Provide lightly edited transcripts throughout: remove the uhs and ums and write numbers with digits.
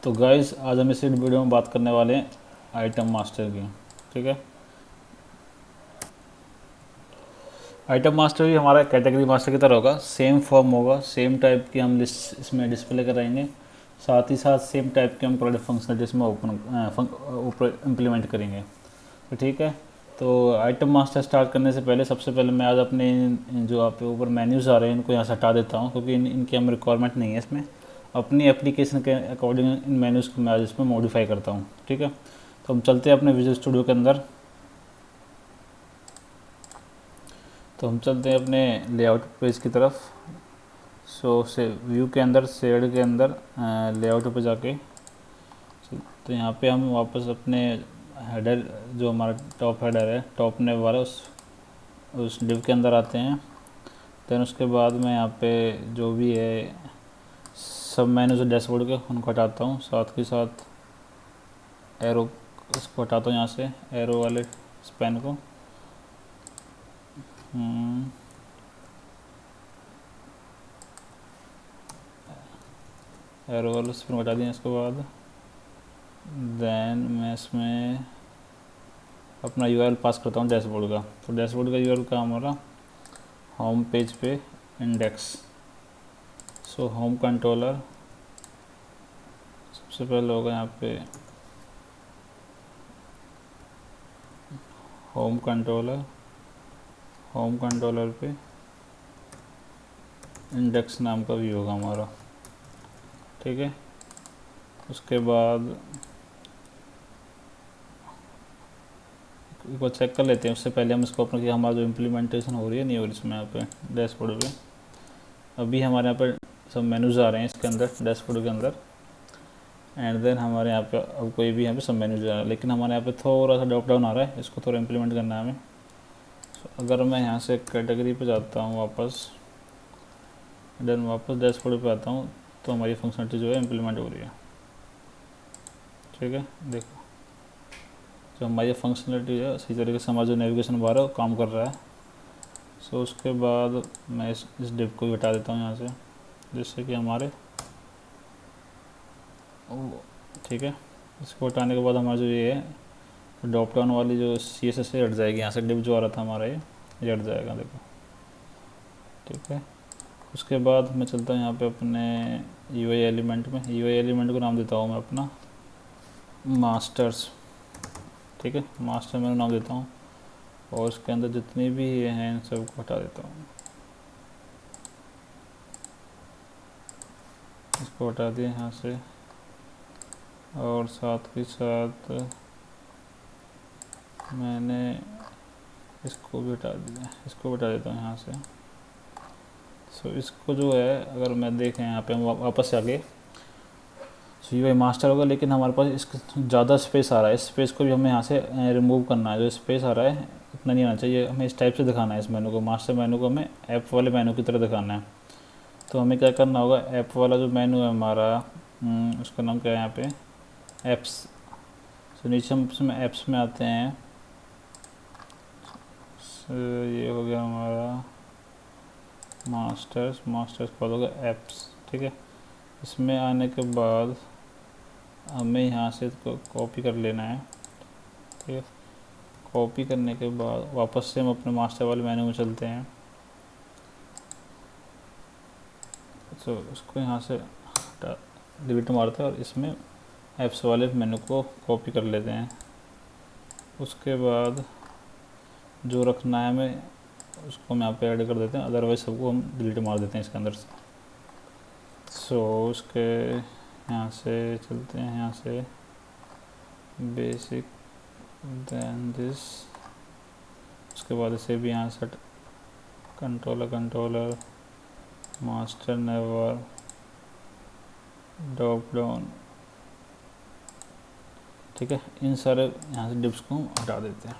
तो गाइस आज हम इस वीडियो में बात करने वाले हैं आइटम मास्टर की। ठीक है, आइटम मास्टर भी हमारा कैटेगरी मास्टर की तरह होगा, सेम फॉर्म होगा, सेम टाइप की हम लिस्ट इसमें डिस्प्ले कराएंगे, साथ ही साथ सेम टाइप के हम प्रोडक्ट फंक्शनलिटी इसमें ऊपर इम्प्लीमेंट करेंगे। तो ठीक है, तो आइटम मास्टर स्टार्ट करने से पहले सबसे पहले मैं आज अपने जो आप ऊपर मेन्यूज़ आ रहे हैं इनको यहाँ से हटा देता हूँ, क्योंकि इनकी हम रिक्वायरमेंट नहीं है इसमें। अपनी एप्लीकेशन के अकॉर्डिंग इन मेन्यूज़ को मैं आज इसमें मॉडिफाई करता हूँ। ठीक है, तो हम चलते हैं अपने विजुअल स्टूडियो के अंदर। तो हम चलते हैं अपने लेआउट पेज की तरफ। से व्यू के अंदर, शेड के अंदर लेआउट पे जाके, तो यहाँ पे हम वापस अपने हेडर, जो हमारा टॉप हेडर है, टॉप नेव वाला, उस डिव के अंदर आते हैं। देन उसके बाद मैं यहाँ पे जो भी है सब मेन्यूज डैशबोर्ड के उनको हटाता हूँ, साथ के साथ एरो इसको हटाता हूँ यहाँ से, एरो वाले स्पैन को। एरो वाले स्पैन को हटा दिया। इसके बाद देन मैं इसमें अपना यूआरएल पास करता हूँ डैशबोर्ड का। तो डैशबोर्ड का यूआरएल का हमारा होम पेज पे इंडेक्स, सो होम कंट्रोलर सबसे पहले होगा यहाँ पे, होम कंट्रोलर पे इंडेक्स नाम का व्यू होगा हमारा। ठीक है, उसके बाद एक बार चेक कर लेते हैं, उससे पहले हम इसको अपना कि हमारा जो इम्प्लीमेंटेशन हो रही है नहीं हो रही इसमें। यहाँ पे डैशबोर्ड पे अभी हमारे यहाँ पर सब मेनूज़ आ रहे हैं इसके अंदर, डैशबोर्ड के अंदर। एंड देन हमारे यहाँ पे अब कोई भी यहाँ पे सब मेन्यूज आ रहा है, लेकिन हमारे यहाँ पे थोड़ा सा ड्रॉप डाउन आ रहा है, इसको थोड़ा इम्प्लीमेंट करना है हमें। अगर मैं यहाँ से कैटेगरी पे जाता हूँ वापस, देन वापस डैशबोर्ड पे आता हूँ, तो हमारी फंक्शनलिटी जो है इम्प्लीमेंट हो रही है। ठीक है, देखो जो हमारी फंक्शनलिटी है सही तरीके से, हमारा जो नेविगेशन बार है वो काम कर रहा है। सो उसके बाद मैं इस डिव को भी हटा देता हूँ यहाँ से, जिससे कि हमारे ठीक है, इसको हटाने के बाद हमारा जो ये है ड्रॉप डाउन वाली जो CSS से हट जाएगी, यहाँ से डिव जो आ रहा था हमारा ये हट जाएगा, देखो। ठीक है, उसके बाद मैं चलता हूँ यहाँ पे अपने UI एलिमेंट में। UI एलिमेंट को नाम देता हूँ मैं अपना मास्टर्स। ठीक है, मास्टर में नाम देता हूँ, और उसके अंदर जितनी भी ये हैं इन सबको हटा देता हूँ। इसको हटा दिया यहाँ से, और साथ के साथ मैंने इसको भी हटा दिया, इसको हटा देता हूँ यहाँ से। सो इसको जो है अगर मैं देखें यहाँ पे हम वापस आके, UI मास्टर होगा, लेकिन हमारे पास इसका ज़्यादा स्पेस आ रहा है। इस स्पेस को भी हमें यहाँ से रिमूव करना है। जो स्पेस आ रहा है इतना नहीं आना चाहिए, हमें इस टाइप से दिखाना है इस मेनू को, मास्टर मेनू को हमें ऐप वाले मेनू की तरह दिखाना है। तो हमें क्या करना होगा, ऐप वाला जो मेनू है हमारा, उसका नाम क्या है यहाँ पे, ऐप्स। तो नीचे हम इसमें ऐप्स में आते हैं। ये हो गया हमारा मास्टर्स के बाद होगा ऐप्स। ठीक है, इसमें आने के बाद हमें यहाँ से कॉपी कर लेना है। ठीक है, कॉपी करने के बाद वापस से हम अपने मास्टर वाले मेनू में चलते हैं। तो उसको यहाँ से डिलीट मारते हैं और इसमें ऐप्स वाले मेनू को कॉपी कर लेते हैं। उसके बाद जो रखना है हमें उसको हम यहाँ पे ऐड कर देते हैं, अदरवाइज सबको हम डिलीट मार देते हैं इसके अंदर से। सो उसके यहाँ से चलते हैं, यहाँ से बेसिक, देन दिस, उसके बाद इसे भी यहाँ से controller master never drop down. ठीक है, इन सारे यहाँ से डिप्स को हम हटा देते हैं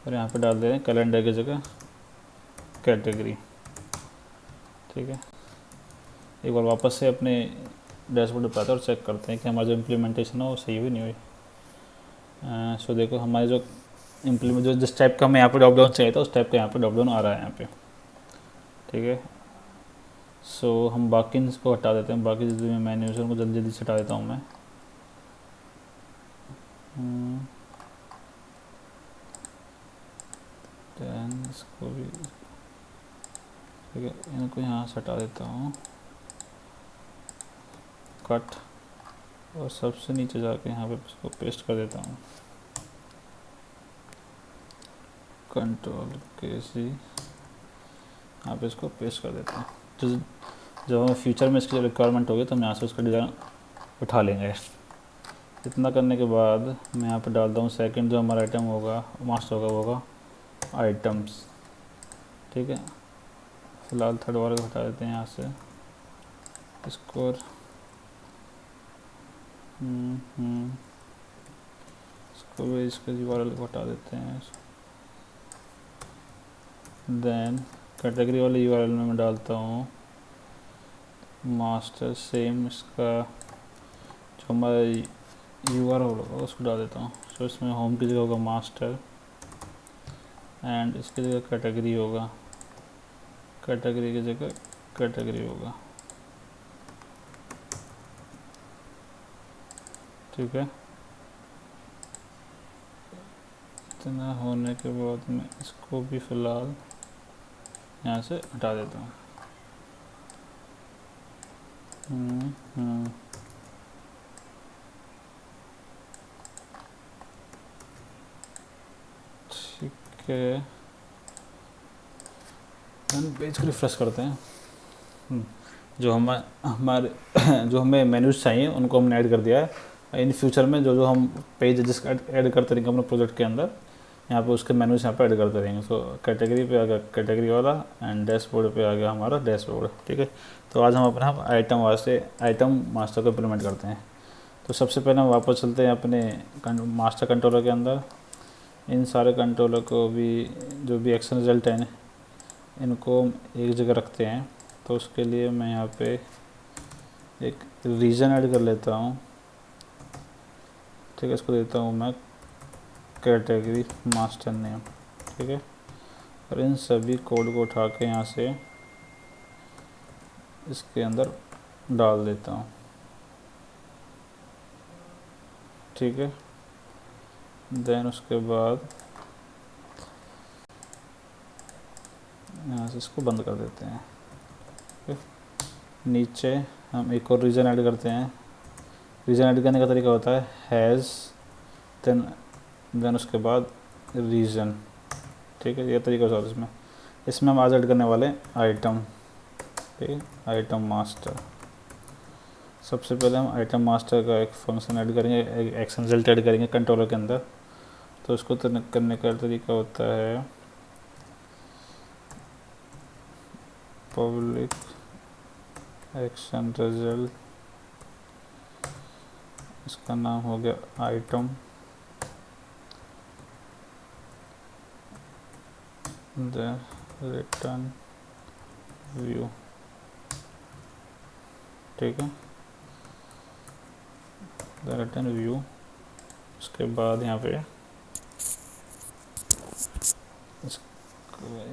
और यहाँ पे डाल दे रहे हैं कैलेंडर की जगह कैटेगरी। ठीक है, एक बार वापस से अपने डैशबोर्ड पर आते हैं और चेक करते हैं कि हमारा जो इम्प्लीमेंटेशन है वो सही हुई नहीं हुई। सो देखो हमारे जो जो जिस टाइप का हमें यहाँ पे ड्रॉप डाउन चाहिए था उस टाइप का यहाँ पे ड्रॉप डाउन आ रहा है यहाँ पे। ठीक है, सो हम बाकी इसको हटा देते हैं, बाकी जितने मेन्यूज हैं उनको जल्दी जल्दी से हटा देता हूँ मैं। दैन इसको भी, ठीक है, इनको यहाँ से हटा देता हूँ, कट, और सबसे नीचे जाके यहाँ पे इसको पेस्ट कर देता हूँ, कंट्रोल के सी, यहाँ पे इसको पेस्ट कर देता हूँ। तो जब हमें फ्यूचर में इसकी रिक्वायरमेंट होगी तो हम यहाँ से उसका डिज़ाइन उठा लेंगे। इतना करने के बाद मैं यहाँ पे डालता हूँ सेकंड जो हमारा आइटम होगा, मास्टर होगा, वो होगा आइटम्स, ठीक है। फिलहाल थर्ड वाले को हटा देते हैं यहाँ से, स्कोर, इसको भी इसके यूआरएल को हटा देते हैं। देन कैटेगरी वाले यूआरएल में मैं डालता हूँ मास्टर, सेम इसका जो हमारा यूआरएल होगा उसको डाल देता हूँ। सो इसमें होम की जगह होगा मास्टर, एंड इसकी जगह कैटेगरी होगा, कैटेगरी की जगह कैटेगरी होगा, ठीक है। इतना होने के बाद मैं इसको भी फ़िलहाल यहाँ से हटा देता हूँ। ठीक है, पेज को रिफ्रेश करते हैं। जो हमारे जो हमें मेन्यूज चाहिए उनको हमने ऐड कर दिया है। इन फ्यूचर में जो जो हम पेज जिसका ऐड करते रहेंगे अपने प्रोजेक्ट के अंदर, यहाँ पे उसके मेन्यूज यहाँ पे ऐड करते रहेंगे। सो कैटेगरी पे आ गया कैटेगरी वाला, एंड डैशबोर्ड पे आ गया हमारा डैशबोर्ड, ठीक है। तो आज हम अपना आइटम वास्ते आइटम मास्टर को इम्प्लीमेंट करते हैं। तो सबसे पहले हम वापस चलते हैं अपने मास्टर कंट्रोलर के अंदर। इन सारे कंट्रोलर को भी, जो भी एक्शन रिजल्ट हैं, इनको एक जगह रखते हैं। तो उसके लिए मैं यहाँ पे एक रीजन ऐड कर लेता हूँ, ठीक है। इसको देता हूँ मैं कैटेगरी मास्टर नेम, ठीक है। और इन सभी कोड को उठा के यहाँ से इसके अंदर डाल देता हूँ, ठीक है। देन उसके बाद यहाँ से इसको बंद कर देते हैं, ठीक है। नीचे हम एक और रीजन ऐड करते हैं। रीजन ऐड करने का तरीका होता है हैज़, देन उसके बाद रीजन, ठीक है। ये तरीका होता है इसमें। इसमें हम आज ऐड करने वाले आइटम, ठीक है, आइटम मास्टर। सबसे पहले हम आइटम मास्टर का एक फंक्शन ऐड करेंगे, एक एक्शन रिजल्ट ऐड करेंगे कंट्रोलर के अंदर। तो उसको करने का तरीका होता है पब्लिक एक्शन रिजल्ट, इसका नाम हो गया आइटम, देन रिटर्न व्यू, ठीक है, देन रिटर्न व्यू। उसके बाद यहाँ पे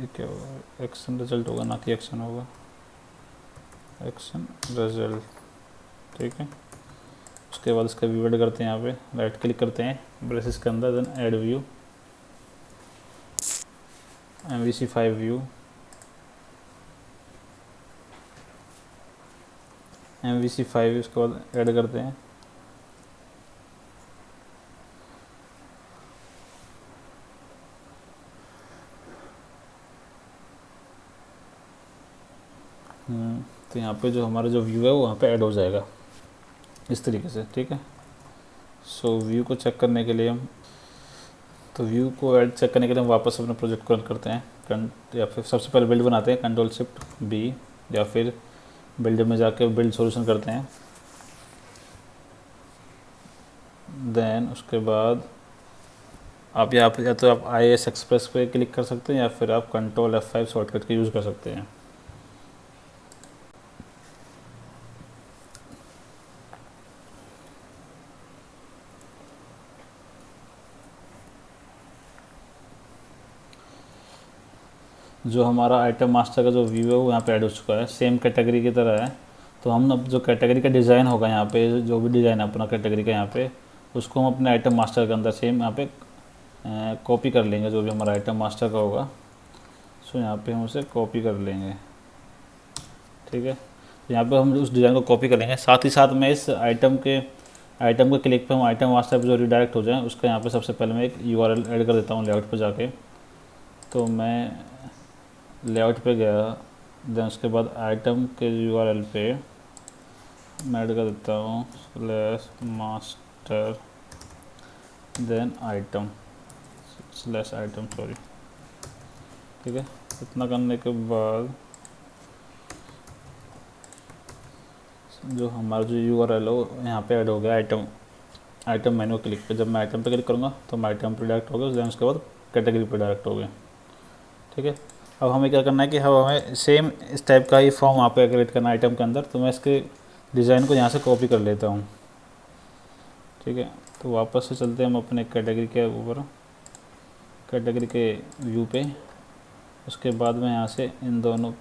क्या होगा, एक्शन रिजल्ट होगा, ना कि एक्शन होगा, एक्शन रिजल्ट, ठीक है। उसके बाद इसका व्यू ऐड करते हैं। यहाँ पे राइट क्लिक करते हैं ब्रेसेस के अंदर, then add view, MVC5 view, MVC5 उसके बाद ऐड करते हैं। तो यहाँ पे जो हमारा जो व्यू है वो वहाँ पे ऐड हो जाएगा इस तरीके से, ठीक है। सो व्यू को चेक करने के लिए हम, तो व्यू को ऐड चेक करने के लिए हम वापस अपने प्रोजेक्ट को रन करते हैं, या फिर सबसे पहले बिल्ड बनाते हैं, Ctrl+Shift+B, या फिर बिल्ड में जाके बिल्ड सॉल्यूशन करते हैं। देन उसके बाद आप यहाँ पे या तो आप IIS एक्सप्रेस पे क्लिक कर सकते हैं, या फिर आप Ctrl+F5 शॉर्टकट का यूज़ कर सकते हैं। जो हमारा आइटम मास्टर का जो व्यू है वो यहाँ पे ऐड हो चुका है, सेम कैटेगरी की तरह है। तो हम अब जो कैटेगरी का डिज़ाइन होगा यहाँ पे, जो भी डिज़ाइन है अपना कैटेगरी का यहाँ पे, उसको हम अपने आइटम मास्टर के अंदर सेम यहाँ पे कॉपी कर लेंगे, जो भी हमारा आइटम मास्टर का होगा। सो यहाँ पे हम उसे कॉपी कर लेंगे, ठीक है। यहाँ पे हम उस डिज़ाइन को कॉपी कर लेंगे। साथ ही साथ में इस आइटम के क्लिक पे हम आइटम मास्टर पे जो रिडायरेक्ट हो जाए उसका यहाँ पे सबसे पहले मैं एक URL ऐड कर देता हूँ लेआउट पे जाके। तो मैं लेआउट पे गया, देन उसके बाद आइटम के URL पे मैं ऐड कर देता हूँ /master then item /item sorry, ठीक है। इतना करने के बाद जो हमारा जो URL है वो यहाँ पे ऐड हो गया आइटम मेन्यू क्लिक पे। जब मैं आइटम पे क्लिक करूँगा तो मैं आइटम पे डायरेक्ट हो गया, देन उसके बाद कैटेगरी पे डायरेक्ट हो गया, ठीक है। अब हमें क्या करना है कि हमें सेम इस टाइप का ही फॉर्म वहाँ पे क्रिएट करना है आइटम के अंदर। तो मैं इसके डिज़ाइन को यहाँ से कॉपी कर लेता हूँ, ठीक है। तो वापस से चलते हैं हम अपने कैटेगरी के ऊपर, कैटेगरी के व्यू पे। उसके बाद मैं यहाँ से इन दोनों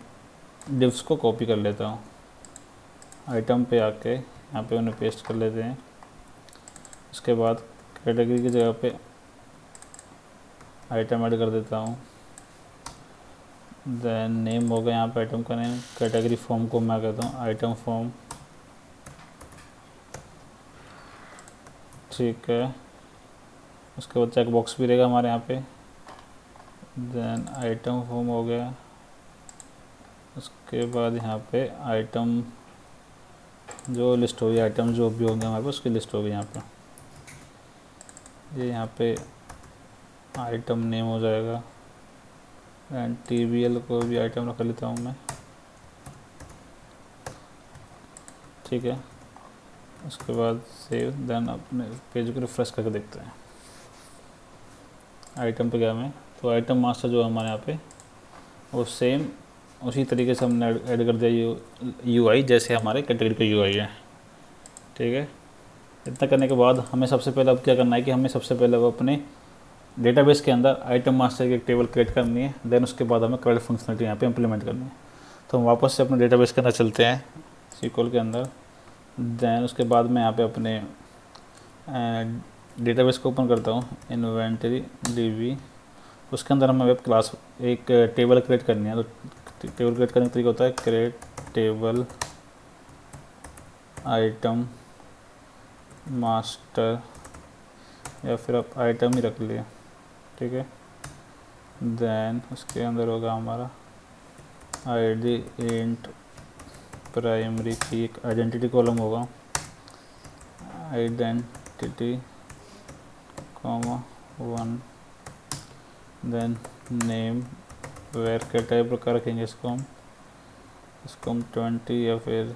डिव्स को कॉपी कर लेता हूँ, आइटम पे आके यहाँ पे उन्हें पेस्ट कर लेते हैं। उसके बाद कैटेगरी की जगह पे आइटम ऐड कर देता हूँ, देन नेम हो गया यहाँ पे आइटम का नेम। कैटेगरी फॉर्म को मैं कहता हूँ आइटम फॉर्म, ठीक है। उसके बाद चेक बॉक्स भी रहेगा हमारे यहाँ पे, देन आइटम फॉर्म हो गया। उसके बाद यहाँ पे आइटम जो लिस्ट होगी, आइटम जो भी होंगे हमारे पास उसकी लिस्ट होगी यहाँ पे। ये यहाँ पे आइटम नेम हो जाएगा, एंड TBL को भी आइटम रख लेता हूँ मैं, ठीक है। उसके बाद सेव, देन अपने पेज को रिफ्रेश करके देखते हैं। आइटम पे गया मैं, तो आइटम मास्टर जो हमारे यहाँ पे वो सेम उसी तरीके से हमने ऐड कर दिया UI जैसे हमारे कैटेगरी का UI है, ठीक है। इतना करने के बाद हमें सबसे पहले अब क्या करना है कि हमें सबसे पहले वो अपने डेटाबेस के अंदर आइटम मास्टर की एक टेबल क्रिएट करनी है, देन उसके बाद हमें क्रेडिट फंक्शनलिटी यहाँ पे इंप्लीमेंट करनी है। तो हम वापस से अपने डेटाबेस के अंदर चलते हैं, SQL के अंदर। देन उसके बाद मैं यहाँ पे अपने डेटाबेस को ओपन करता हूँ, इन्वेंटरी DB। उसके अंदर हमें वेब क्लास एक टेबल क्रिएट करनी है। तो टेबल क्रिएट करने का तरीका होता है क्रिएट टेबल आइटम मास्टर, या फिर आप आइटम ही रख लिए, ठीक है। देन उसके अंदर होगा हमारा ID इंट प्राइमरी की एक आइडेंटिटी कॉलम होगा, आइडेंटिटी (1), देन नेम वेर के टाइप का रखेंगे इसको हम 20 या फिर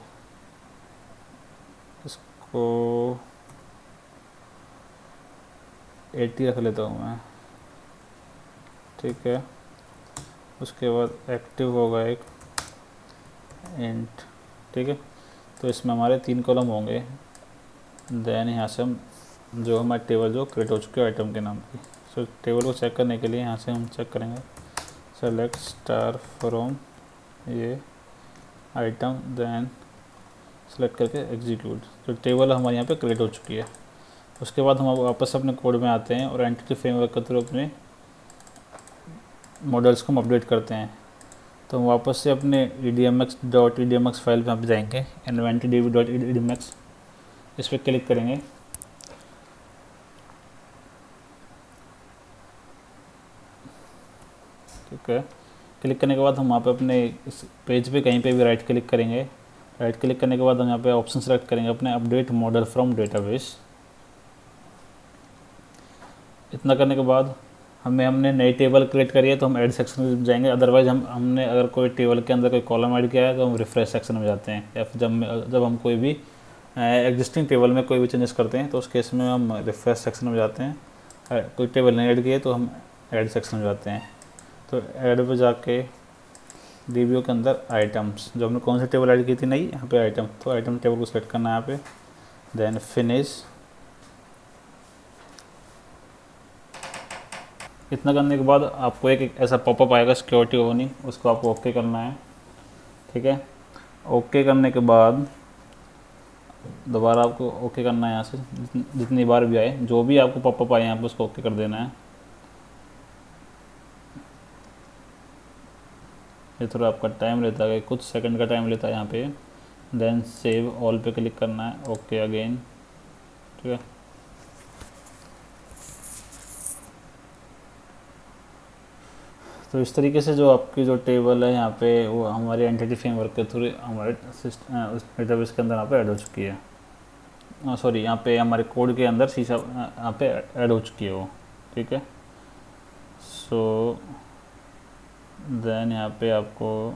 इसको 80 रख लेता हूँ मैं, ठीक है। उसके बाद एक्टिव होगा एक इंट, ठीक है। तो इसमें हमारे 3 कॉलम होंगे। देन यहाँ से हम जो हमारी टेबल जो क्रिएट हो चुकी है आइटम के नाम की, सो टेबल को चेक करने के लिए यहाँ से हम चेक करेंगे सेलेक्ट स्टार फ्रॉम ये आइटम, देन सेलेक्ट करके एग्जीक्यूट। तो टेबल हमारे यहाँ पे क्रिएट हो चुकी है। उसके बाद हम वापस अपने कोड में आते हैं और एंटिटी फ्रेमवर्क के थ्रू अपने मॉडल्स को हम अपडेट करते हैं। तो हम वापस से अपने edmx.edmx फाइल पे आप जाएंगे, inventydb.edmx, इस पर क्लिक करेंगे। ठीक है, क्लिक करने के बाद हम वहाँ पे अपने इस पेज पे कहीं पे भी राइट क्लिक करेंगे। राइट क्लिक करने के बाद हम यहाँ पे ऑप्शन सेलेक्ट करेंगे अपने अपडेट मॉडल फ्रॉम डेटाबेस। इतना करने के बाद हमने नई टेबल क्रिएट करी है तो हम ऐड सेक्शन में जाएंगे। अदरवाइज हमने अगर कोई टेबल के अंदर कोई कॉलम ऐड किया है तो हम रिफ्रेश सेक्शन में जाते हैं, या फिर जब हम कोई भी एग्जिस्टिंग टेबल में कोई भी चेंजेस करते हैं तो उस केस में हम रिफ्रेश सेक्शन में जाते हैं। कोई टेबल नहीं ऐड किए तो हम ऐड सेक्शन में जाते हैं। तो ऐड पे जाके DBO के अंदर आइटम्स, जो हमने कौन सी टेबल ऐड की थी नई, यहाँ पे आइटम, तो आइटम टेबल को सेलेक्ट करना है यहाँ पे। देन फिनिश, इतना करने के बाद आपको एक ऐसा पॉपअप आएगा सिक्योरिटी वार्निंग, उसको आपको ओके करना है। ठीक है, ओके करने के बाद दोबारा आपको ओके करना है यहाँ से, जितनी बार भी आए, जो भी आपको पॉपअप आए यहाँ पे उसको ओके कर देना है। ये थोड़ा आपका टाइम लेता है, कुछ सेकंड का टाइम लेता है यहाँ पे। देन सेव ऑल पे क्लिक करना है, ओके अगेन। ठीक है, तो इस तरीके से जो आपकी जो टेबल है यहाँ पे वो हमारे एंटिटी फ्रेमवर्क के थ्रू हमारे उस डेटाबेस के अंदर यहाँ पे ऐड हो चुकी है। सॉरी, यहाँ पे हमारे कोड के अंदर शीशा यहाँ पे ऐड हो चुकी है वो। ठीक है, सो देन यहाँ पे आपको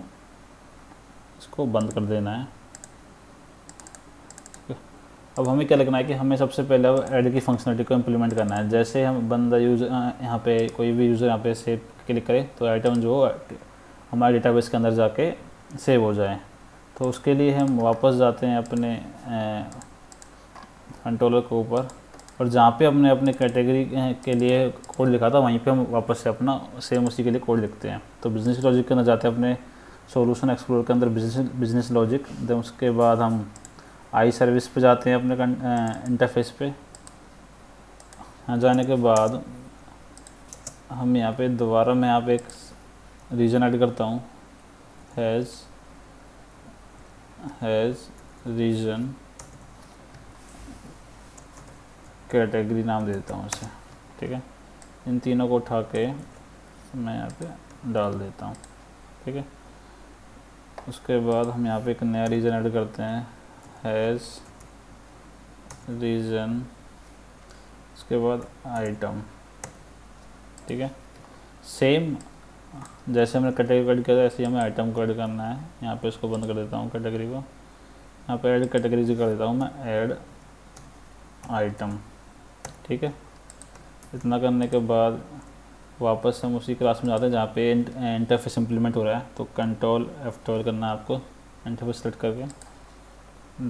इसको बंद कर देना है। अब हमें क्या लिखना है कि हमें सबसे पहले ऐड की फंक्शनलिटी को इम्प्लीमेंट करना है। जैसे हम बंदा यूज़र यहाँ पे कोई भी यूज़र यहाँ पे सेव क्लिक करे तो आइटम जो हमारे डेटाबेस के अंदर जाके सेव हो जाए। तो उसके लिए हम वापस जाते हैं अपने कंट्रोलर के ऊपर, और जहाँ पे हमने अपने कैटेगरी के लिए कोड लिखा था वहीं पे हम वापस से अपना सेम उसी के लिए कोड लिखते हैं। तो बिजनेस लॉजिक के अंदर जाते हैं अपने सॉल्यूशन एक्सप्लोरर के अंदर बिजनेस लॉजिक। देन उसके बाद हम आई सर्विस पे जाते हैं अपने इंटरफेस पे। यहाँ जाने के बाद हम यहाँ पे दोबारा मैं यहाँ पे एक रीजन ऐड करता हूँ, हैज़ रीजन कैटेगरी नाम दे देता हूँ इसे। ठीक है, इन तीनों को उठा के मैं यहाँ पे डाल देता हूँ। ठीक है, उसके बाद हम यहाँ पे एक नया रीजन ऐड करते हैं, हैज़ रीजन, उसके बाद आइटम। ठीक है, सेम जैसे हमने कैटेगरी ऐड किया था ऐसे ही हमें आइटम को ऐड करना है। यहाँ पे इसको बंद कर देता हूँ कैटेगरी को, यहाँ पे ऐड कैटेगरी से कर देता हूँ मैं ऐड आइटम। ठीक है, इतना करने के बाद वापस हम उसी क्लास में जाते हैं जहाँ पे इंटरफेस इम्प्लीमेंट हो रहा है। तो कंट्रोल F12 करना है आपको इंटरफेस सेलेक्ट करके।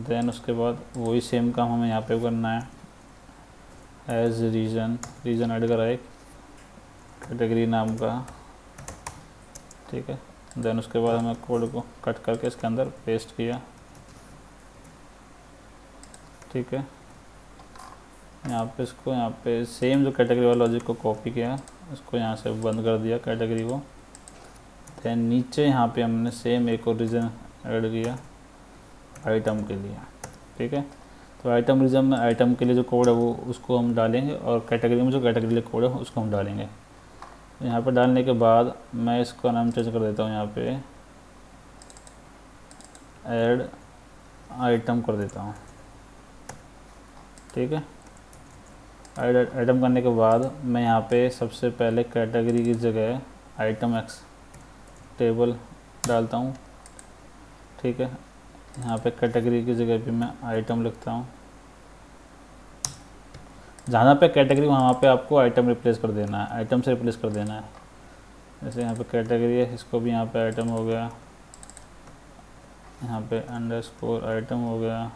देन उसके बाद वही सेम काम हमें यहाँ पे करना है, एज रीजन ऐड करा एक कैटेगरी नाम का। ठीक है, देन उसके बाद हमें कोड को कट करके इसके अंदर पेस्ट किया। ठीक है, यहाँ पे इसको यहाँ पे सेम जो कैटेगरी वाला लॉजिक को कॉपी किया, इसको यहाँ से बंद कर दिया कैटेगरी को। देन नीचे यहाँ पे हमने सेम एक और रीजन ऐड किया आइटम के लिए। ठीक है, तो आइटम रीजन में आइटम के लिए जो कोड है वो उसको हम डालेंगे, और कैटेगरी में जो कैटेगरी लिए कोड है उसको हम डालेंगे। तो यहाँ पे डालने के बाद मैं इसका नाम चेंज कर देता हूँ, यहाँ पे ऐड आइटम कर देता हूँ। ठीक है, आइटम करने के बाद मैं यहाँ पे सबसे पहले कैटेगरी की जगह आइटम एक्स टेबल डालता हूँ। ठीक है, यहाँ पे कैटेगरी की जगह भी मैं आइटम लिखता हूँ। जहाँ पे कैटेगरी वहाँ पे आपको आइटम रिप्लेस कर देना है, आइटम से रिप्लेस कर देना है। जैसे यहाँ पे कैटेगरी है, इसको भी यहाँ पे आइटम हो गया, यहाँ पे अंडरस्कोर आइटम हो गया।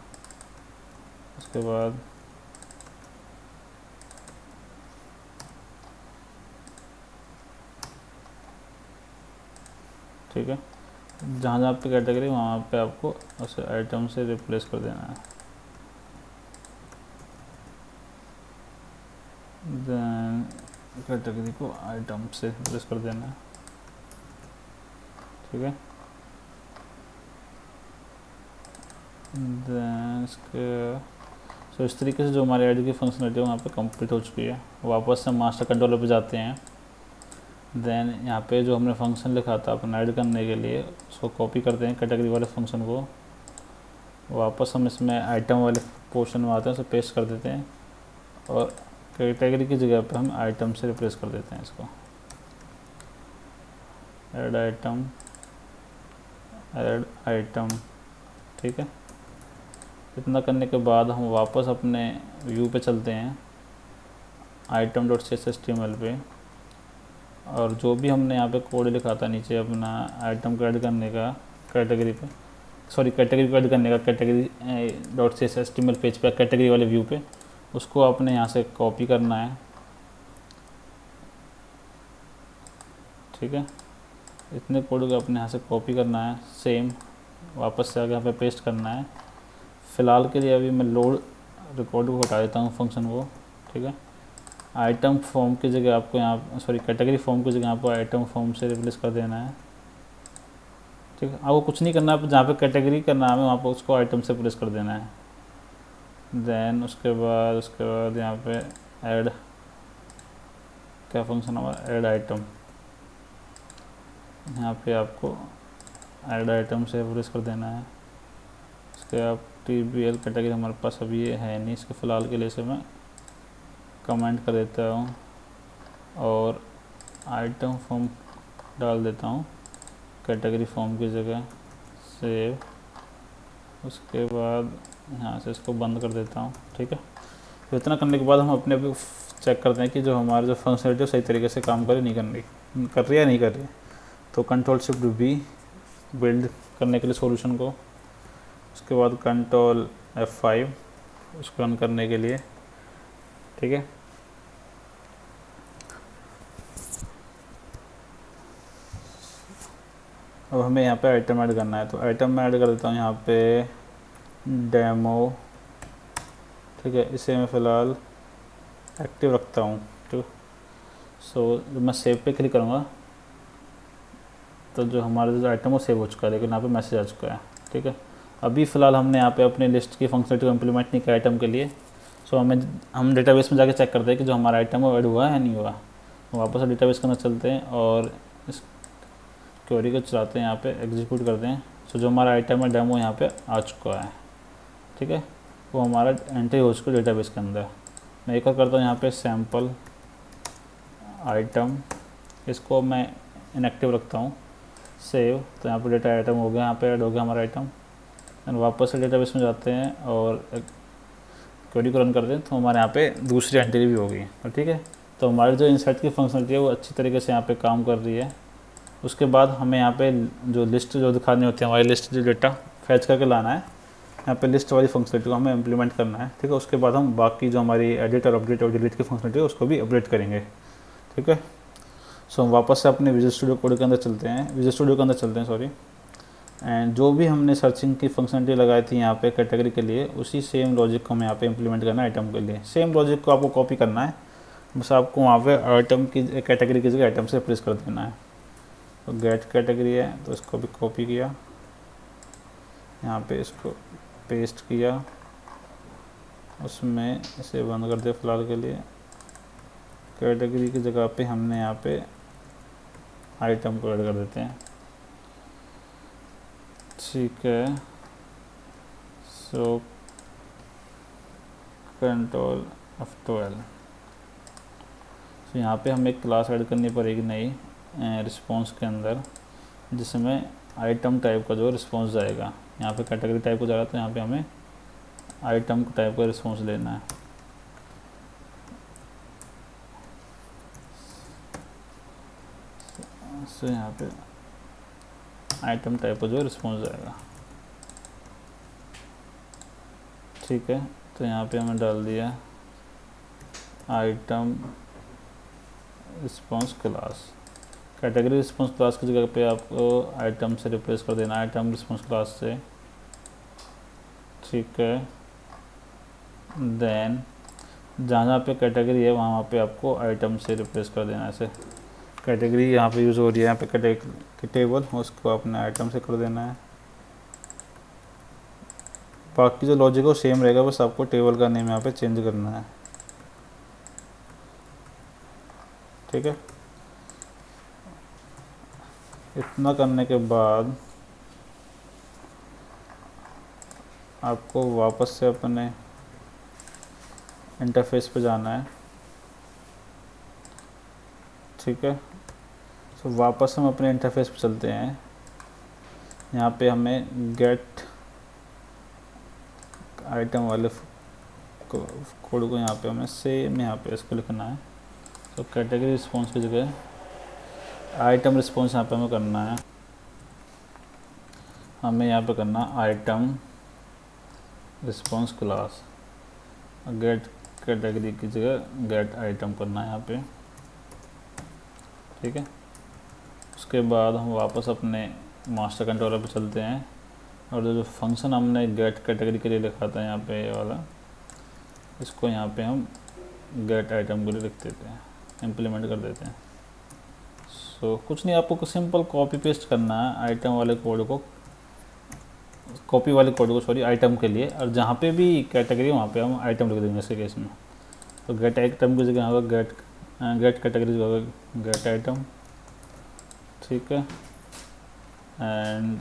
उसके बाद ठीक है, जहाँ जहाँ पे कैटेगरी वहाँ पे आपको उसे आइटम से रिप्लेस कर देना है। देन कैटेगरी को आइटम से रिप्लेस कर देना है। ठीक है, देन इसके सो इस तरीके से जो हमारे ऐड की फंक्शनलिटी है वहाँ पे कंप्लीट हो चुकी है। वापस से मास्टर कंट्रोलर पे जाते हैं। देन यहाँ पे जो हमने फंक्शन लिखा था अपना ऐड करने के लिए उसको कॉपी करते हैं कैटेगरी वाले फंक्शन को। वापस हम इसमें आइटम वाले पोर्शन में आते हैं, उसे पेस्ट कर देते हैं, और कैटेगरी की जगह पे हम आइटम से रिप्लेस कर देते हैं इसको, ऐड आइटम। ठीक है, इतना करने के बाद हम वापस अपने व्यू पे चलते हैं, item.cshtml पे, और जो भी हमने यहाँ पे कोड लिखा था नीचे अपना आइटम को ऐड करने का कैटेगरी पे, सॉरी कैटेगरी को ऐड करने का कैटेगरी.cshtml पेज पे कैटेगरी वाले व्यू पे, उसको आपने यहाँ से कॉपी करना है। ठीक है, इतने कोड को अपने यहाँ से कॉपी करना है, सेम वापस से आगे यहाँ पे पेस्ट करना है। फ़िलहाल के लिए अभी मैं लोड रिकॉर्ड को हटा देता हूँ फंक्शन को, ठीक है। आइटम फॉर्म की जगह आपको यहाँ कैटेगरी फॉर्म की जगह आपको आइटम फॉर्म से रिप्लेस कर देना है, ठीक है। आपको कुछ नहीं करना है, जहाँ पे कैटेगरी का नाम है वहाँ पर उसको आइटम से रिप्लेस कर देना है। देन उसके बाद यहाँ पे ऐड, क्या फंक्शन हमारा, ऐड आइटम। यहाँ पे आपको ऐड आइटम से रिप्लेस कर देना है। इसके आप TBL कैटेगरी हमारे पास अभी ये है नहीं, इसके फ़िलहाल के लिए से मैं कमेंट कर देता हूँ और आइटम फॉर्म डाल देता हूँ कैटेगरी फॉर्म की जगह, सेव। उसके बाद यहाँ से इसको बंद कर देता हूँ, ठीक है। तो इतना करने के बाद हम अपने आप चेक करते हैं कि जो हमारा जो फंक्शनलिटी है सही तरीके से काम कर रही है नहीं कर रही है। तो Ctrl+Shift+V बिल्ड करने के लिए सॉल्यूशन को, उसके बाद Ctrl F5 उसको रन करने के लिए, ठीक है। अब हमें यहाँ पे आइटम ऐड करना है, तो आइटम मैं ऐड कर देता हूँ यहाँ पे डेमो, ठीक है। इसे मैं फ़िलहाल एक्टिव रखता हूँ, ठीक। सो जब मैं सेव पे क्लिक करूँगा तो जो हमारा जो आइटम वो सेव हो चुका है, लेकिन यहाँ पे मैसेज आ चुका है, ठीक है। अभी फ़िलहाल हमने यहाँ पे अपनी लिस्ट की फंक्शनलिटी को इम्प्लीमेंट नहीं किया आइटम के लिए। सो हम डेटाबेस में जाके चेक करते हैं कि जो हमारा आइटम है वो ऐड हुआ है या नहीं हुआ। वापस से डेटाबेस के अंदर चलते हैं और इस क्वेरी को चलाते हैं, यहाँ पे एग्जीक्यूट करते हैं। सो जो हमारा आइटम है डेमो यहाँ पे आ चुका है, ठीक है। वो हमारा एंट्री हो चुका है डेटाबेस के अंदर। मैं एक और करता हूँ यहाँ पे सैम्पल आइटम, इसको मैं इनएक्टिव रखता हूँ, सेव। तो यहाँ पे डेटा आइटम हो गया, यहाँ पे ऐड हो गया हमारा आइटम। एंड वापस से डेटाबेस में जाते हैं और क्वेरी को रन करते हैं, तो हमारे यहाँ पे दूसरी एंट्री भी हो गई, तो ठीक है। तो हमारी जो इंसर्ट की फंक्शनलिटी है वो अच्छी तरीके से यहाँ पे काम कर रही है। उसके बाद हमें यहाँ पे जो लिस्ट जो दिखानी होती है, हमारी लिस्ट जो डेटा फैच करके लाना है, यहाँ पे लिस्ट वाली फंक्शनलिटी को हमें इम्प्लीमेंट करना है, ठीक है। उसके बाद हम बाकी जो हमारी एडिट और अपडेट और डिलीट की फंक्शनलिटी है उसको भी अपडेट करेंगे, ठीक है। सो हम वापस से अपने विजुअल स्टूडियो कोड के अंदर चलते हैं, सॉरी। एंड जो भी हमने सर्चिंग की फंक्शनलिटी लगाई थी यहाँ पे कैटेगरी के लिए, उसी सेम लॉजिक को हमें यहाँ पे इम्प्लीमेंट करना है आइटम के लिए। सेम लॉजिक को आपको कॉपी करना है, बस आपको वहाँ पे आइटम की कैटेगरी की जगह आइटम से रिप्लेस कर देना है। तो गेट कैटेगरी है तो इसको भी कॉपी किया, यहाँ पे इसको पेस्ट किया, उसमें इसे बंद कर दिया फ़िलहाल के लिए। कैटेगरी की जगह पे हमने यहाँ पे आइटम को ऐड कर देते हैं, ठीक है। सो Ctrl F12। तो यहाँ पे हमें एक क्लास ऐड करनी पड़ेगी नई रिस्पॉन्स के अंदर, जिसमें आइटम टाइप का जो रिस्पॉन्स जाएगा। यहाँ पे कैटेगरी टाइप हो जाएगा, तो यहाँ पे हमें आइटम टाइप का रिस्पॉन्स लेना है। सो यहाँ पे आइटम टाइप का जो रिस्पॉन्स जाएगा, ठीक है। तो यहाँ पे हमें डाल दिया item response class. Category response class की जगह पे आपको आइटम से रिप्लेस कर देना, आइटम रिस्पॉन्स क्लास से, ठीक है। देन जहाँ पे कैटेगरी है वहाँ पे आपको आइटम से रिप्लेस कर देना। ऐसे कैटेगरी यहाँ पे यूज़ हो रही है, यहाँ पे कैटेगरी टेबल, उसको अपने आइटम से कर देना है। बाकी जो लॉजिक है वो सेम रहेगा, बस आपको टेबल का नेम यहाँ पे चेंज करना है, ठीक है। इतना करने के बाद आपको वापस से अपने इंटरफेस पे जाना है, ठीक है। तो वापस हम अपने इंटरफेस पे चलते हैं। यहाँ पे हमें गेट आइटम वाले कोड को यहाँ पे हमें सेम यहाँ पे इसको लिखना है। तो कैटेगरी रिस्पॉन्स की जगह आइटम रिस्पॉन्स यहाँ पे हमें करना है। हमें यहाँ पे करना item response class, get category की जगह गेट आइटम करना है यहाँ पे, ठीक है। उसके बाद हम वापस अपने मास्टर कंट्रोलर पे चलते हैं और जो फंक्शन हमने गेट कैटेगरी के लिए लिखा था यहाँ पे ये वाला, इसको यहाँ पे हम गेट आइटम के लिए लिख देते हैं, इम्प्लीमेंट कर देते हैं। सो कुछ नहीं, आपको सिंपल कॉपी पेस्ट करना है आइटम वाले कोड को, कॉपी वाले कोड को सॉरी, आइटम के लिए, और जहाँ पे भी कैटेगरी वहाँ पे हम आइटम लिख देंगे इसके केस में। तो गेट आइटम की जगह होगा गेट कैटेगरी की जगह गेट आइटम, ठीक है। एंड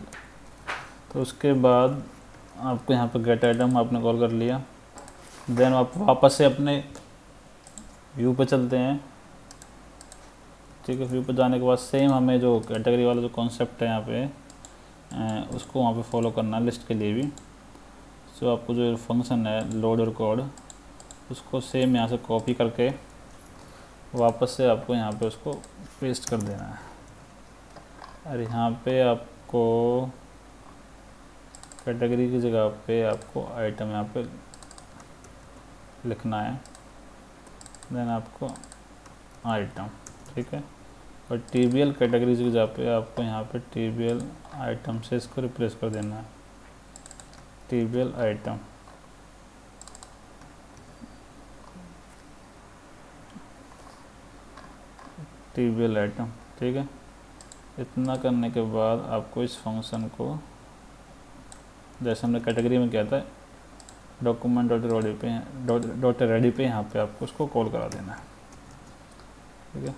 तो उसके बाद आपको यहाँ पे गेट आइटम आपने कॉल कर लिया। देन आप वापस से अपने व्यू पे चलते हैं, ठीक है। व्यू पे जाने के बाद सेम हमें जो कैटेगरी वाला जो कॉन्सेप्ट है यहाँ पे उसको वहाँ पे फॉलो करना है लिस्ट के लिए भी। सो आपको जो फंक्शन है लोड और कोड, उसको सेम यहाँ से कॉपी करके वापस से आपको यहाँ पे उसको पेस्ट कर देना है। और यहाँ पे आपको कैटेगरी की जगह पे आपको आइटम यहाँ पे लिखना है, देन आपको आइटम, ठीक है। और TBL कैटेगरी की जगह पे आपको यहाँ पे TBL आइटम से इसको रिप्लेस कर देना है, TBL आइटम, TBL आइटम, ठीक है। इतना करने के बाद आपको इस फंक्शन को जैसे हमने कैटेगरी में किया था डॉक्यूमेंट डॉट रेडी पे यहाँ पे आपको उसको कॉल करा देना है, ठीक है।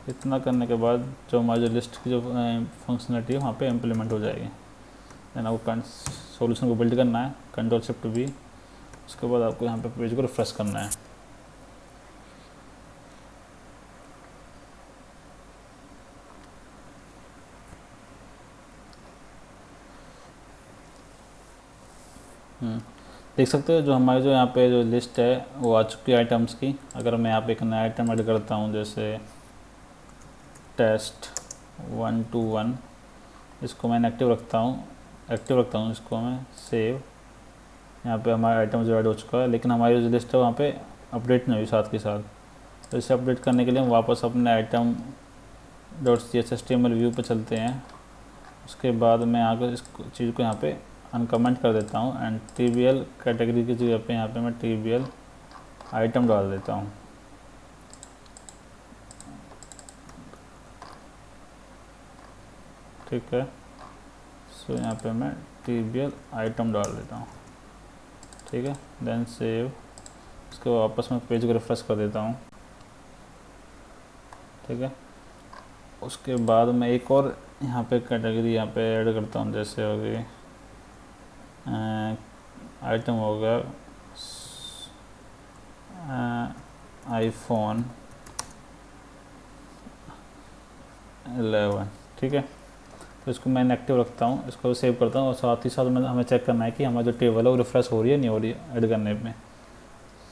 इतना करने के बाद जो हमारी जो लिस्ट की जो फंक्शनलिटी है वहाँ पे इम्प्लीमेंट हो जाएगी। देन आपको सॉल्यूशन को बिल्ड करना है, Ctrl+Shift+V, उसके बाद आपको यहाँ पे पेज को रिफ्रेश करना है। देख सकते हो जो हमारी जो यहाँ पे जो लिस्ट है वो आ चुकी है आइटम्स की। अगर मैं यहाँ पे एक नया आइटम ऐड करता हूँ जैसे टेस्ट 121, इसको मैं एक्टिव रखता हूँ इसको मैं सेव। यहाँ पे हमारा आइटम जो ऐड हो चुका है, लेकिन हमारी जो लिस्ट है वहाँ पे अपडेट नहीं हुई साथ के साथ। तो इसे अपडेट करने के लिए हम वापस अपने आइटम .csshtml व्यू पे चलते हैं। उसके बाद मैं आकर इस चीज़ को यहाँ पे अनकमेंट कर देता हूँ एंड TBL कैटेगरी की जगह पे यहाँ पे मैं TBL आइटम डाल देता हूँ, ठीक है। सो यहाँ पे मैं TBL आइटम डाल देता हूँ, ठीक है। देन सेव, उसके बाद वापस मैं पेज को रिफ्रेश कर देता हूँ, ठीक है। उसके बाद मैं एक और यहाँ पे कैटेगरी यहाँ पे ऐड करता हूँ, जैसे हो गई आइटम हो गया iPhone 11, ठीक है। तो इसको मैं इनएक्टिव रखता हूँ, इसको सेव करता हूँ और साथ ही साथ में हमें चेक करना है कि हमारी जो टेबल है वो रिफ्रेश हो रही है नहीं हो रही है ऐड करने में।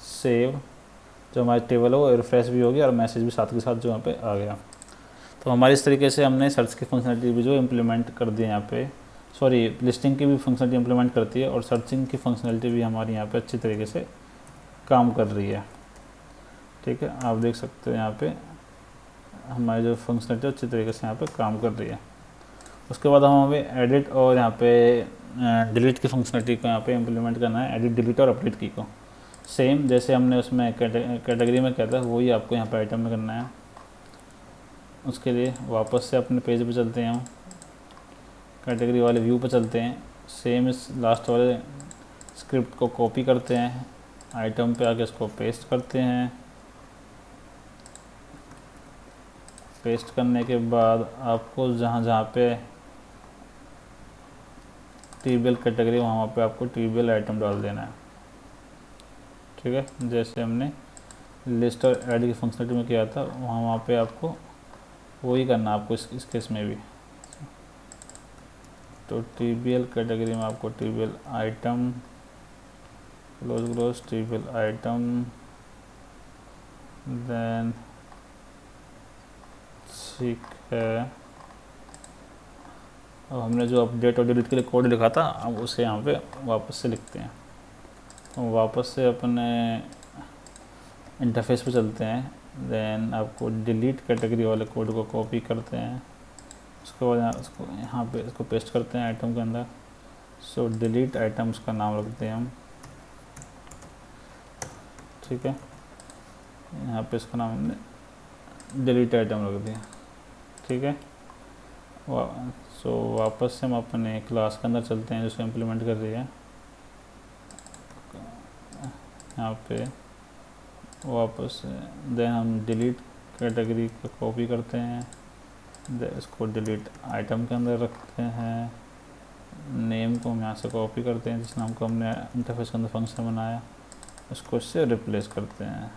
सेव, जो हमारी टेबल है वो रिफ्रेश भी होगी और मैसेज भी साथ के साथ जो यहाँ पे आ गया। तो हमारी इस तरीके से हमने सर्च की फंक्शनलिटी भी जो इम्प्लीमेंट कर दी है यहाँ पे, सॉरी लिस्टिंग की भी फंक्शनलिटी इम्प्लीमेंट करती है और सर्चिंग की फंक्शनलिटी भी हमारी यहाँ पे अच्छी तरीके से काम कर रही है, ठीक है। आप देख सकते हो यहाँ पे हमारी जो फंक्शनलिटी अच्छी तरीके से यहाँ पे काम कर रही है। उसके बाद हमें एडिट और यहाँ पे डिलीट की फंक्शनलिटी को यहाँ पे इम्प्लीमेंट करना है, एडिट डिलीट और अपडेट की को सेम जैसे हमने उसमें कैटेगरी में किया था वही आपको यहाँ पे आइटम में करना है। उसके लिए वापस से अपने पेज पे चलते हैं, हम कैटेगरी वाले व्यू पे चलते हैं, सेम इस लास्ट वाले स्क्रिप्ट को कॉपी करते हैं, आइटम पे आके इसको पेस्ट करते हैं। पेस्ट करने के बाद आपको जहाँ जहाँ पे TBL कैटेगरी वहाँ पे आपको TBL आइटम डाल देना है, ठीक है। जैसे हमने लिस्ट और ऐड की फंक्शनलिटी में किया था वहाँ पे आपको वही करना है आपको इस केस में भी। तो TBL कैटेगरी में आपको TBL item close TBL item, then ठीक है। अब हमने जो अपडेट और डिलीट के लिए कोड लिखा था अब उसे यहाँ पे वापस से लिखते हैं। तो वापस से अपने इंटरफेस पे चलते हैं, देन आपको डिलीट कैटेगरी वाले कोड को कॉपी करते हैं, उसके बाद उसको यहाँ पे इसको पेस्ट करते हैं आइटम के अंदर। सो डिलीट आइटम उसका नाम रखते हैं हम, ठीक है। यहाँ पे इसका नाम हमने डिलीट आइटम रख दिया, ठीक है। सो वापस से हम अपने क्लास के अंदर चलते हैं जिसको इम्प्लीमेंट कर रही है। यहाँ पे वापस देन हम डिलीट कैटेगरी को कॉपी करते हैं, इसको डिलीट आइटम के अंदर रखते हैं। नेम को हम यहाँ से कॉपी करते हैं जिस नाम को हमने इंटरफेस के अंदर फंक्शन बनाया, उसको इससे रिप्लेस करते हैं।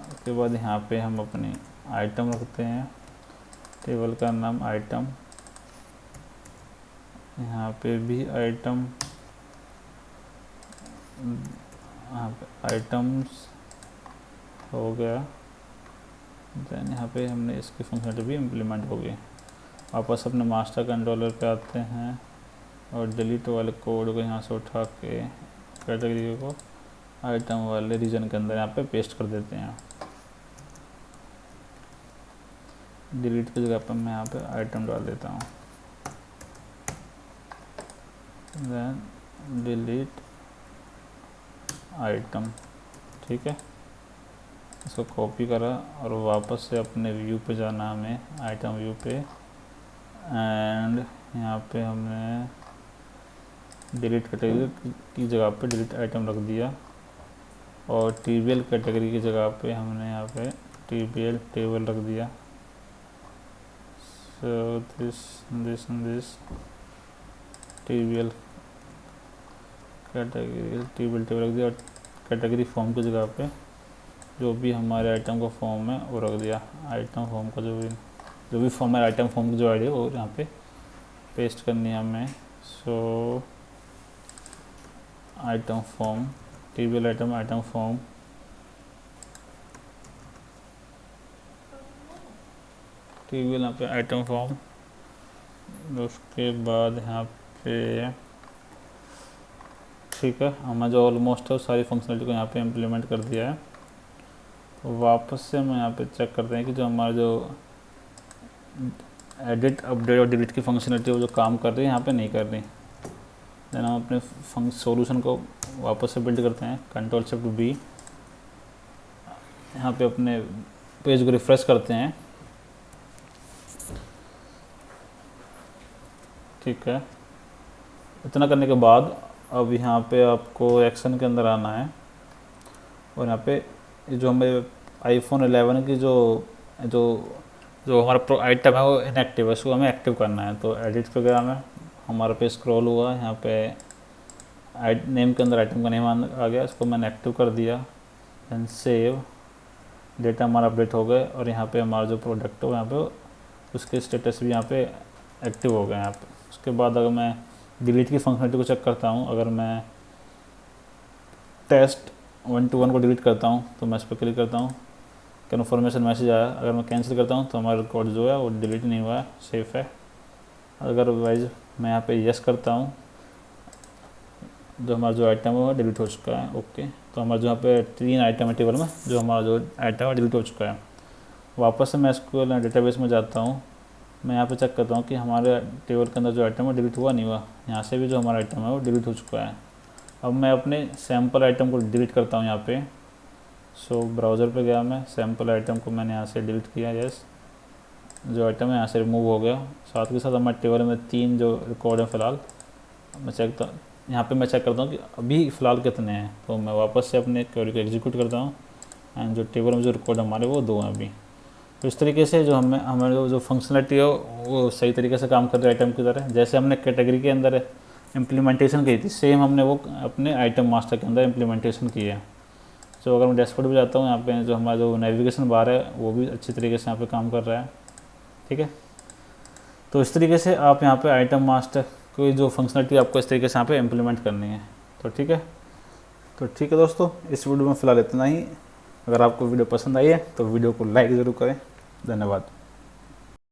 उसके बाद यहाँ पे हम अपनी आइटम रखते हैं, टेबल का नाम आइटम, यहाँ पे भी आइटम, यहाँ पे आइटम्स हो गया। देन यहाँ पे हमने इसकी फंक्शनलिटी भी इम्प्लीमेंट हो गई। वापस अपने मास्टर कंट्रोलर पे आते हैं और डिलीट वाले कोड को यहाँ से उठा के कैटेगरी को आइटम वाले रीजन के अंदर यहाँ पे पेस्ट कर देते हैं। डिलीट की जगह पर मैं यहाँ पे आइटम डाल देता हूँ, देन डिलीट आइटम, ठीक है। इसको कॉपी करा और वापस से अपने व्यू पे जाना हमें, आइटम व्यू पे, एंड यहाँ पे हमने डिलीट कैटेगरी की जगह पे डिलीट आइटम रख दिया और टीबीएल कैटेगरी की जगह पे हमने यहाँ पे टीबीएल टेबल रख दिया। सो दिस टीबीएल कैटेगरी टेबल रख दिया और कैटेगरी फॉर्म की जगह पे जो भी हमारे आइटम का फॉर्म है वो रख दिया। आइटम फॉर्म का जो भी फॉर्म है, आइटम फॉर्म की जो आईडी है वो यहाँ पे पेस्ट करनी है हमें। So item form, table item form, table यहाँ पे आइटम फॉर्म। उसके बाद यहाँ पे ठीक है, हमने जो ऑलमोस्ट है सारी फंक्शनलिटी को यहाँ पे इम्प्लीमेंट कर दिया है। तो वापस से हम यहाँ पे चेक करते हैं कि जो हमारा जो एडिट, अपडेट और डिलीट की फंक्शनलिटी वो जो काम कर रही है यहाँ पे नहीं कर रही। देन हम अपने सॉल्यूशन को वापस से बिल्ड करते हैं, कंट्रोल शिफ्ट बी, यहाँ पे अपने पेज को रिफ्रेश करते हैं, ठीक है। इतना करने के बाद अब यहाँ पे आपको एक्शन के अंदर आना है और यहाँ पे जो हमें आईफोन 11 की जो हमारा आइटम है वो इनएक्टिव है, उसको हमें एक्टिव करना है। तो एडिट प्रोग्राम में हमारे पे स्क्रॉल हुआ, यहाँ पे नेम के अंदर आइटम का नेम आ गया, इसको मैंने एक्टिव कर दिया। देन सेव, डेटा हमारा अपडेट हो गए और यहाँ पे हमारा जो प्रोडक्ट हो यहाँ पे उसके स्टेटस भी यहाँ पे एक्टिव हो गए यहाँ पे। उसके बाद अगर मैं डिलीट की फंक्शनलिटी को चेक करता हूँ, अगर मैं टेस्ट 121 को डिलीट करता हूँ तो मैं इस पर क्लिक करता हूँ, कन्फर्मेशन मैसेज आया। अगर मैं कैंसिल करता हूँ तो हमारा कोड जो है वो डिलीट नहीं हुआ है, सेफ है। अदरवाइज मैं यहाँ पे यस करता हूँ, जो हमारा जो आइटम है वो डिलीट हो चुका है, ओके। तो हमारा जो यहाँ पे 3 आइटम है टेबल में, जो हमारा जो आइटम है डिलीट हो चुका है। वापस से मैं इसको डेटाबेस में जाता हूँ, मैं यहाँ पे चेक करता हूँ कि हमारे टेबल के अंदर जो आइटम है डिलीट हुआ नहीं हुआ। यहाँ से भी जो हमारा आइटम है वो डिलीट हो चुका है। अब मैं अपने सैम्पल आइटम को डिलीट करता हूँ यहाँ पे। सो ब्राउज़र पे गया, मैं सैम्पल आइटम को मैंने यहाँ से डिलीट किया, यस। जो आइटम है यहाँ से रिमूव हो गया। साथ के साथ हमारे टेबल में 3 जो रिकॉर्ड है फ़िलहाल, मैं यहाँ पे मैं चेक करता हूँ कि अभी फ़िलहाल कितने हैं। तो मैं वापस से अपने क्वेरी को एग्जीक्यूट करता हूँ एंड जो टेबल में जो रिकॉर्ड हमारे वो 2 हैं अभी। तो इस तरीके से जो हमें जो फंक्शनलिटी है वो सही तरीके से काम कर रही है आइटम की तरह। जैसे हमने कैटेगरी के अंदर इम्प्लीमेंटेशन की थी, सेम हमने वो अपने आइटम मास्टर के अंदर इम्प्लीमेंटेशन की है। तो अगर मैं डैशबोर्ड पे जाता हूँ, यहाँ पे जो हमारा जो नेविगेशन बार है वो भी अच्छी तरीके से यहाँ पे काम कर रहा है, ठीक है। तो इस तरीके से आप यहाँ पे आइटम मास्टर कोई जो फंक्शनलिटी आपको इस तरीके से यहाँ पे इम्प्लीमेंट करनी है। तो ठीक है दोस्तों, इस वीडियो में फ़िलहाल इतना ही। अगर आपको वीडियो पसंद आई है तो वीडियो को लाइक ज़रूर करें। धन्यवाद।